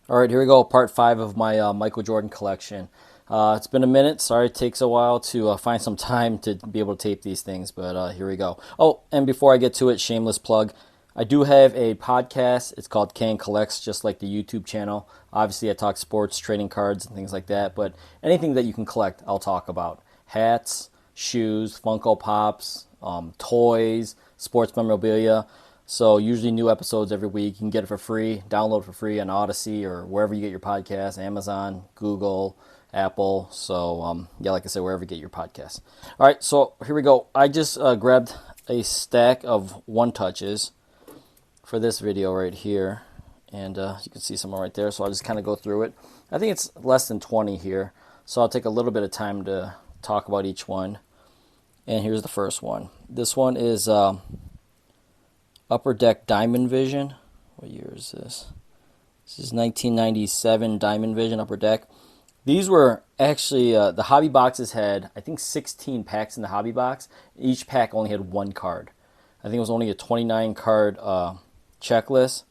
All right, here we go. Part 5 of my Michael Jordan collection. It's been a minute. Sorry it takes a while to find some time to be able to tape these things, but here we go. Oh, and before I get to it, shameless plug. I do have a podcast. It's called Can Collects, just like the YouTube channel. Obviously, I talk sports, trading cards, and things like that, but anything that you can collect, I'll talk about. Hats, shoes, Funko Pops, toys, sports memorabilia. So usually new episodes every week. You can get it for free, download for free on Odyssey or wherever you get your podcasts, Amazon, Google, Apple. So yeah, like I said, wherever you get your podcasts. All right, so here we go. I just grabbed a stack of one touches for this video right here, and you can see some right there. So I'll just kind of go through it. I think it's less than 20 here, so I'll take a little bit of time to talk about each one. And here's the first one. This one is Upper Deck Diamond Vision. What year is this? This is 1997 Diamond Vision Upper Deck. These were actually, the hobby boxes had, I think, 16 packs in the hobby box. Each pack only had one card. I think it was only a 29 card checklist.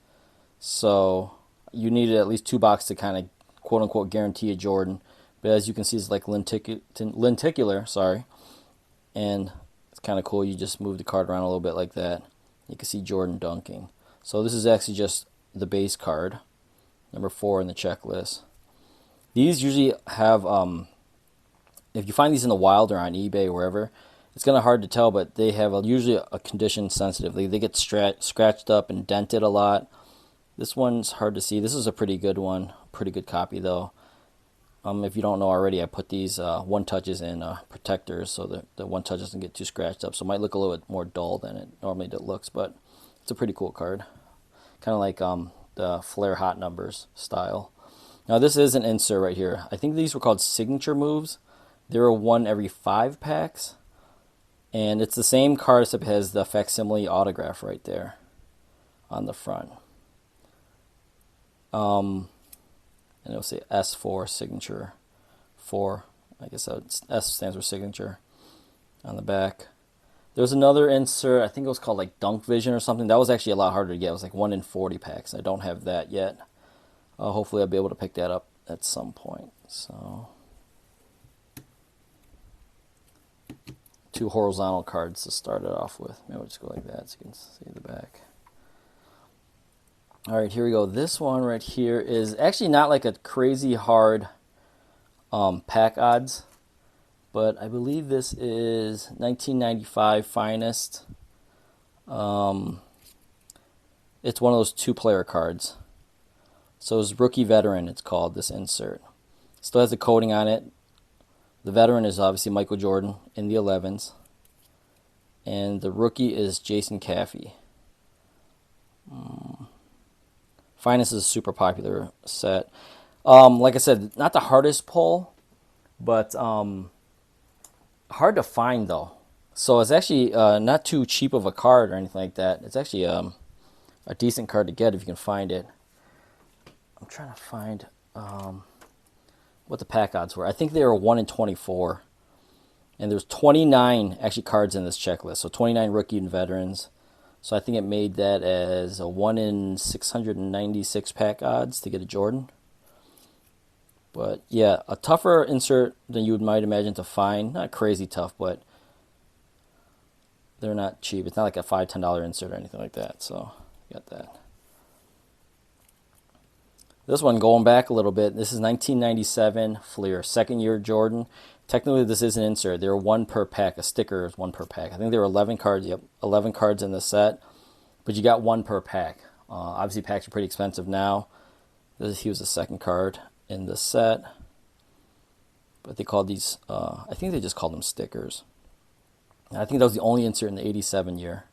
So you needed at least 2 boxes to kind of, quote unquote, guarantee a Jordan. But as you can see, it's like lenticular, sorry. And it's kind of cool. You just move the card around a little bit like that. You can see Jordan dunking. So this is actually just the base card, number 4 in the checklist. These usually have, if you find these in the wild or on eBay or wherever, it's kind of hard to tell, but they have usually a condition sensitive. They get scratched up and dented a lot. This one's hard to see. This is a pretty good one, pretty good copy though. If you don't know already, I put these one touches in protectors so that the one touch doesn't get too scratched up. So it might look a little bit more dull than it normally looks, but it's a pretty cool card. Kind of like the Flair Hot Numbers style. Now this is an insert right here. I think these were called signature moves. There are one every 5 packs. And it's the same card except it has the facsimile autograph right there on the front. And it'll say S4 signature 4. I guess S stands for signature on the back. There's another insert, I think it was called like Dunk Vision or something. That was actually a lot harder to get. It was like 1 in 40 packs. I don't have that yet. Hopefully I'll be able to pick that up at some point. So 2 horizontal cards to start it off with. Maybe we'll just go like that so you can see the back. All right, here we go. This one right here is actually not like a crazy hard pack odds, but I believe this is 1995 Finest. It's one of those 2-player cards. So it's Rookie Veteran, it's called, this insert. Still has the coating on it. The veteran is obviously Michael Jordan in the 11s. And the rookie is Jason Caffey. Finest is a super popular set. Like I said, not the hardest pull, but hard to find though. So it's actually not too cheap of a card or anything like that. It's actually a decent card to get if you can find it. I'm trying to find what the pack odds were. I think they were 1 in 24. And there's 29 actually cards in this checklist. So 29 rookie and veterans. So I think it made that as a 1 in 696 pack odds to get a Jordan. But yeah, a tougher insert than you might imagine to find. Not crazy tough, but they're not cheap. It's not like a $5, $10 insert or anything like that. So you got that. This one, going back a little bit, this is 1997 Fleer, second year Jordan. Technically, this is an insert. There are 1 per pack. A sticker is 1 per pack. I think there were 11 cards. Yep, 11 cards in the set, but you got 1 per pack. Obviously, packs are pretty expensive now. He was the second card in the set, but they called these. I think they just called them stickers. And I think that was the only insert in the '87 year,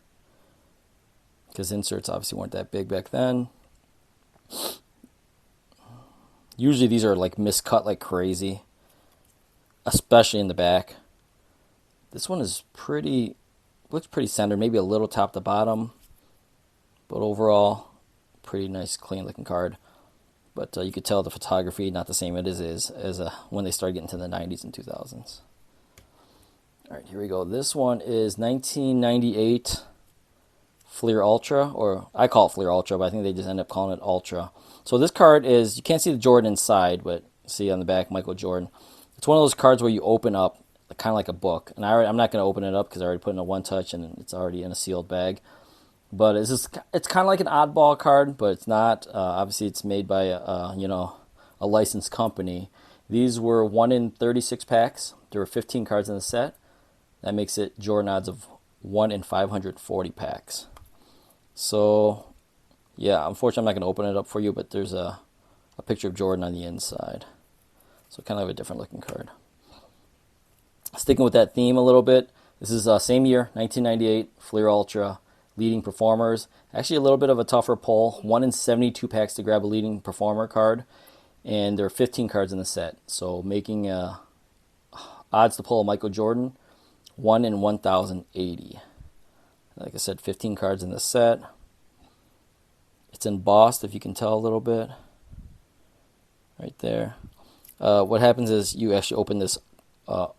because inserts obviously weren't that big back then. Usually, these are like miscut like crazy, especially in the back. This one is looks pretty centered, maybe a little top to bottom, but overall, pretty nice, clean looking card. But you could tell the photography not the same it is as when they started getting to the 90s and 2000s. All right, here we go. This one is 1998 Fleer Ultra, or I call it Fleer Ultra, but I think they just end up calling it Ultra. So this card is, you can't see the Jordan inside, but see on the back, Michael Jordan. It's one of those cards where you open up kind of like a book. And I'm not going to open it up because I already put in a one touch and it's already in a sealed bag. But it's kind of like an oddball card, but it's not. Obviously, it's made by a licensed company. These were 1 in 36 packs. There were 15 cards in the set. That makes it Jordan odds of 1 in 540 packs. So, yeah, unfortunately, I'm not going to open it up for you, but there's a picture of Jordan on the inside. So kind of a different looking card. Sticking with that theme a little bit, this is same year, 1998, Fleer Ultra, leading performers. Actually a little bit of a tougher pull, 1 in 72 packs to grab a leading performer card, and there are 15 cards in the set. So making odds to pull a Michael Jordan, 1 in 1,080. Like I said, 15 cards in the set. It's embossed, if you can tell a little bit, right there. What happens is you actually open this up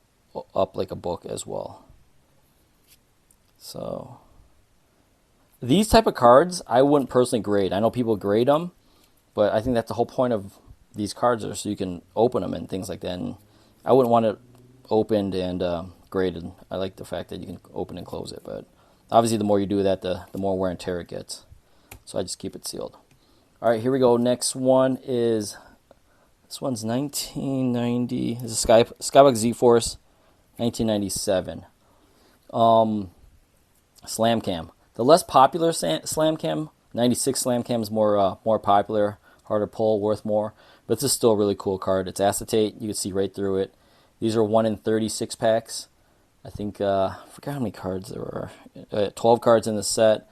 like a book as well. So these type of cards I wouldn't personally grade. I know people grade them, but I think that's the whole point of these cards, are so you can open them and things like that. And I wouldn't want it opened and graded. I like the fact that you can open and close it, but obviously the more you do that, the more wear and tear it gets. So I just keep it sealed. All right, here we go. Next one is, this one's 1990. This is Skybox Z-Force, 1997. Slam Cam. The less popular Slam Cam, 96 Slam Cam is more popular, harder pull, worth more. But this is still a really cool card. It's acetate. You can see right through it. These are 1 in 36 packs. I think, I forgot how many cards there were. 12 cards in the set.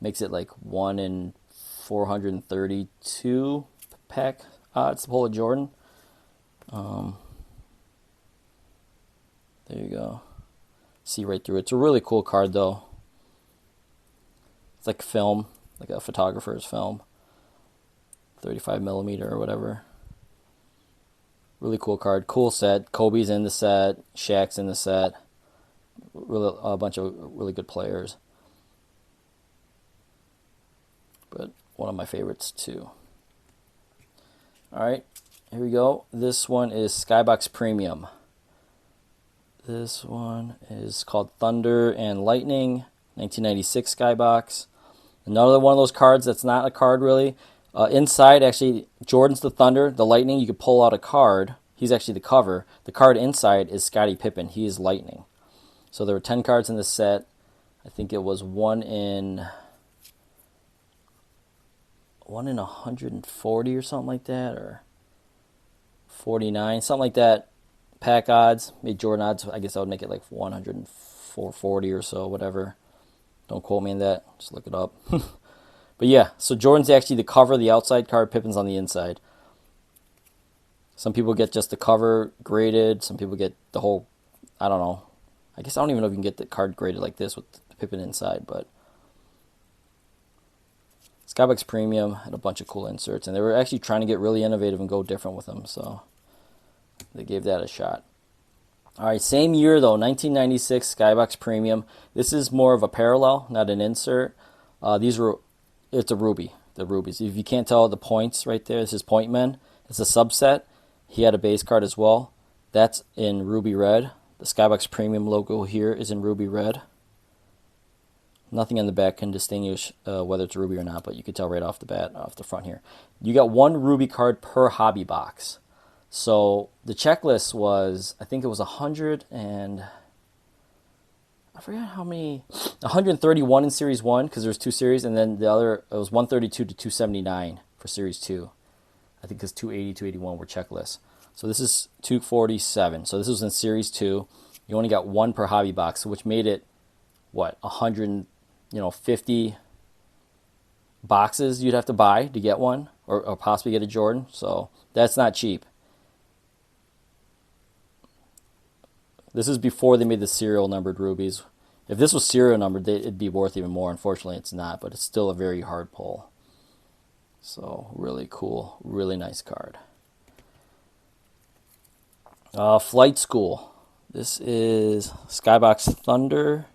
Makes it like 1 in 432 pack odds to pull a Jordan. There you go. See right through it. It's a really cool card though. It's like film, like a photographer's film. 35 millimeter or whatever. Really cool card. Cool set. Kobe's in the set. Shaq's in the set. Really, a bunch of really good players. But one of my favorites too. Alright, here we go. This one is Skybox Premium. This one is called Thunder and Lightning, 1996 Skybox. Another one of those cards that's not a card really. Inside, actually, Jordan's the Thunder. The Lightning, you could pull out a card. He's actually the cover. The card inside is Scottie Pippen. He is Lightning. So there were 10 cards in this set. I think it was 1 in 140 or something like that, or 49, something like that. Pack odds, made Jordan odds. I guess I would make it like 140 or so, whatever. Don't quote me on that. Just look it up. But yeah, so Jordan's actually the cover, the outside card. Pippen's on the inside. Some people get just the cover graded. Some people get the whole, I don't know. I guess I don't even know if you can get the card graded like this with the Pippen inside, but Skybox Premium had a bunch of cool inserts, and they were actually trying to get really innovative and go different with them, so they gave that a shot. All right, same year though, 1996 Skybox Premium. This is more of a parallel, not an insert. It's a Ruby, the Rubies. If you can't tell the points right there, this is Point Men. It's a subset. He had a base card as well. That's in Ruby Red. The Skybox Premium logo here is in Ruby Red. Nothing on the back can distinguish whether it's Ruby or not, but you can tell right off the bat, off the front here. You got 1 Ruby card per hobby box. So the checklist was, I think it was 100 and, I forgot how many, 131 in Series 1, because there's 2 series, and then the other, it was 132 to 279 for Series 2. I think because 280, 281 were checklists. So this is 247. So this was in Series 2. You only got 1 per hobby box, which made it, what, 150 boxes you'd have to buy to get one, or possibly get a Jordan. So that's not cheap. This is before they made the serial numbered Rubies. If this was serial numbered, it'd be worth even more. Unfortunately, it's not, but it's still a very hard pull. So really cool, really nice card. Flight School. This is Skybox Thunder.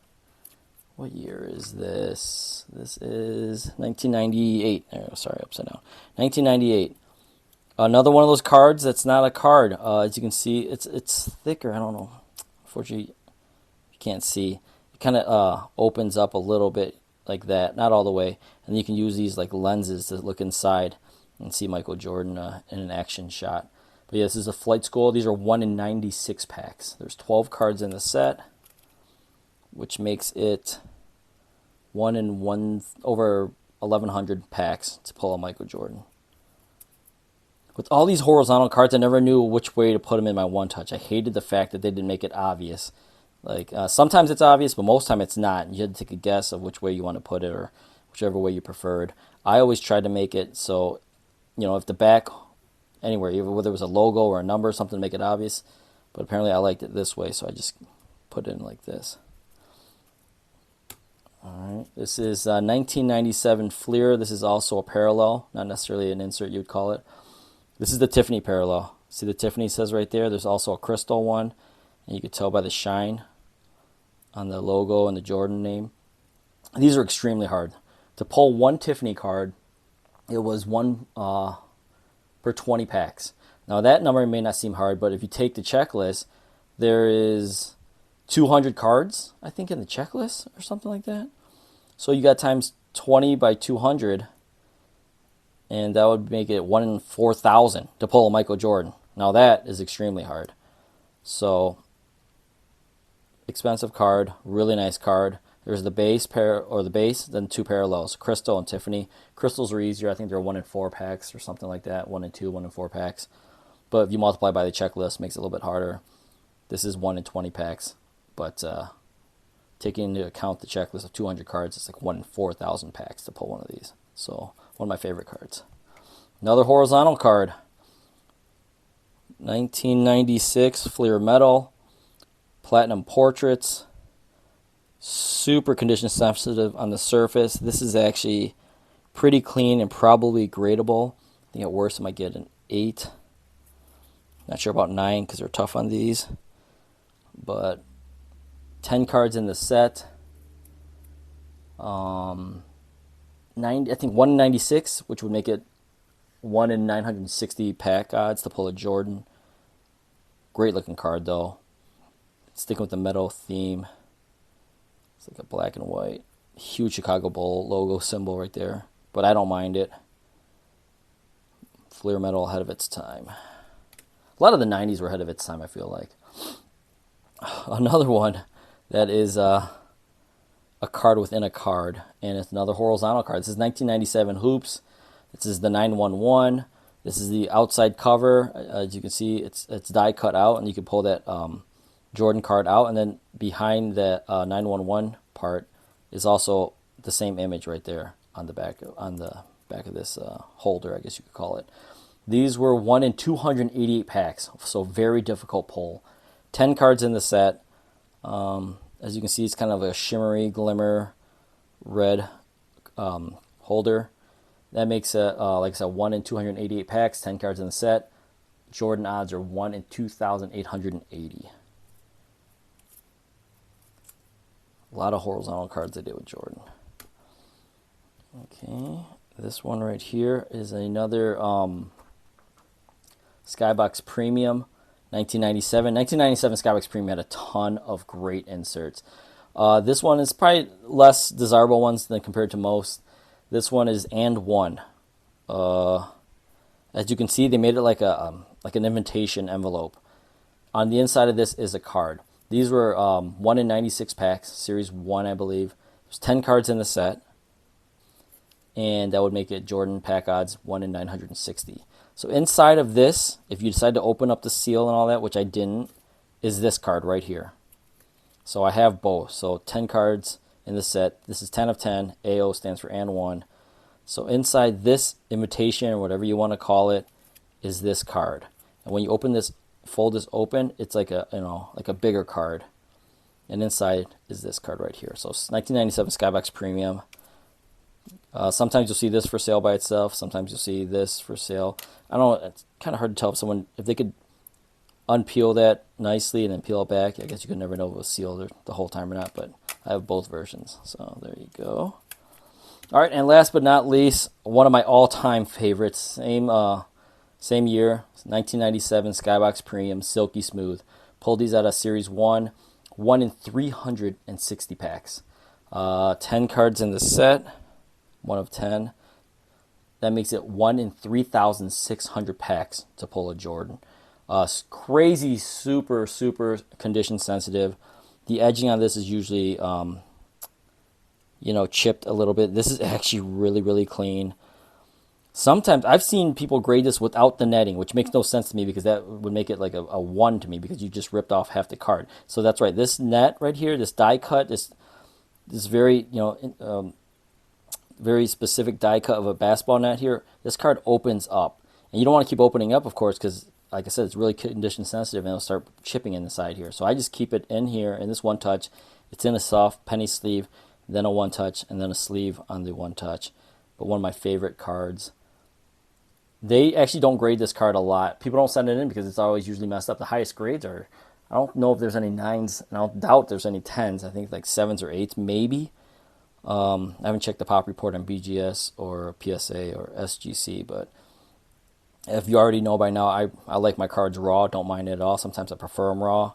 What year is this? This is 1998. Oh, sorry, upside down. 1998. Another one of those cards that's not a card. As you can see, it's thicker. I don't know. Unfortunately, you can't see. It kind of opens up a little bit like that, not all the way. And you can use these like lenses to look inside and see Michael Jordan in an action shot. But yeah, this is a Flight School. These are 1 in 96 packs. There's 12 cards in the set, which makes it 1 in over 1,100 packs to pull a Michael Jordan. With all these horizontal cards, I never knew which way to put them in my one touch. I hated the fact that they didn't make it obvious. Like sometimes it's obvious, but most time it's not. You had to take a guess of which way you want to put it, or whichever way you preferred. I always tried to make it so, if the back, anywhere, whether it was a logo or a number or something, to make it obvious. But apparently I liked it this way, so I just put it in like this. All right, this is 1997 Fleer. This is also a parallel, not necessarily an insert you'd call it. This is the Tiffany parallel. See the Tiffany says right there? There's also a crystal one, and you can tell by the shine on the logo and the Jordan name. These are extremely hard. To pull one Tiffany card, it was 1 per 20 packs. Now that number may not seem hard, but if you take the checklist, there is 200 cards, I think, in the checklist or something like that. So you got times 20 by 200, and that would make it 1 in 4,000 to pull a Michael Jordan. Now that is extremely hard. So expensive card, really nice card. There's the base then 2 parallels, Crystal and Tiffany. Crystals are easier. I think they're 1 in 4 packs or something like that. 1 in 2, 1 in 4 packs. But if you multiply by the checklist, it makes it a little bit harder. This is 1 in 20 packs. But taking into account the checklist of 200 cards, it's like 1 in 4,000 packs to pull one of these. So one of my favorite cards. Another horizontal card. 1996 Fleer Metal. Platinum Portraits. Super condition sensitive on the surface. This is actually pretty clean and probably gradable. I think at worst I might get an 8. Not sure about 9 because they're tough on these. But 10 cards in the set. 90, I think 1 in 96, which would make it 1 in 960 pack odds to pull a Jordan. Great looking card though. Sticking with the metal theme. It's like a black and white. Huge Chicago Bull logo symbol right there. But I don't mind it. Fleer Metal ahead of its time. A lot of the 90s were ahead of its time, I feel like. Another one that is a card within a card. And it's another horizontal card. This is 1997 Hoops. This is the 911. This is the outside cover. As you can see, it's die cut out. And you can pull that Jordan card out, and then behind the 911 part is also the same image right there on the back of this holder, I guess you could call it. These were 1 in 288 packs, so very difficult pull. 10 cards in the set. As you can see, it's kind of a shimmery, glimmer red holder. That makes it, like I said, 1 in 288 packs, 10 cards in the set. Jordan odds are 1 in 2,880. A lot of horizontal cards I did with Jordan. Okay, this one right here is another Skybox Premium, 1997. 1997 Skybox Premium had a ton of great inserts. This one is probably less desirable ones than compared to most. This one is and one. As you can see, they made it like an invitation envelope. On the inside of this is a card. These were 1 in 96 packs, Series 1, I believe. There's 10 cards in the set, and that would make it Jordan pack odds 1 in 960. So inside of this, if you decide to open up the seal and all that, which I didn't, is this card right here. So I have both. So 10 cards in the set. This is 10 of 10. AO stands for and one. So inside this invitation, or whatever you want to call it, is this card. And when you open this, fold this open, it's like a bigger card, and inside is this card right here. So 1997 Skybox Premium. Sometimes you'll see this for sale by itself. Sometimes you'll see this for sale. I don't know. It's kind of hard to tell if they could unpeel that nicely and then peel it back. I guess you could never know if it was sealed the whole time or not, but I have both versions. So there you go. All right, and last but not least, one of my all-time favorites, same year, 1997 Skybox Premium, Silky Smooth. Pulled these out of Series 1, 1 in 360 packs. 10 cards in the set, 1 of 10. That makes it 1 in 3,600 packs to pull a Jordan. Crazy, super, super condition sensitive. The edging on this is usually, chipped a little bit. This is actually really, really clean. Sometimes I've seen people grade this without the netting, which makes no sense to me because that would make it like a 1 to me because you just ripped off half the card. So that's right. This net right here, this die cut, this very, very specific die cut of a basketball net here, this card opens up. And you don't want to keep opening up, of course, because, like I said, it's really condition sensitive and it'll start chipping in the side here. So I just keep it in here in this one touch. It's in a soft penny sleeve, then a one touch, and then a sleeve on the one touch. But one of my favorite cards. They actually don't grade this card a lot. People don't send it in because it's always usually messed up. The highest grades are, I don't know if there's any 9s, and I don't doubt there's any 10s. I think like 7s or 8s, maybe. I haven't checked the pop report on BGS or PSA or SGC, but if you already know by now, I like my cards raw. Don't mind it at all. Sometimes I prefer them raw.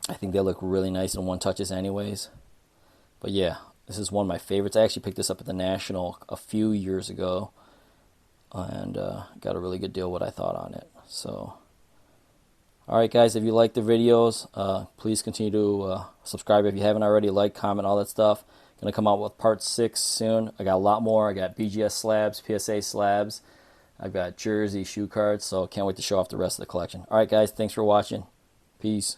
I think they look really nice in one touches anyways. But yeah, this is one of my favorites. I actually picked this up at the National a few years ago and got a really good deal what I thought on it. So, all right, guys, if you like the videos, please continue to subscribe if you haven't already. Like, comment, all that stuff. Going to come out with part 6 soon. I got a lot more. I got BGS slabs, PSA slabs. I've got jersey, shoe cards, so can't wait to show off the rest of the collection. All right, guys, thanks for watching. Peace.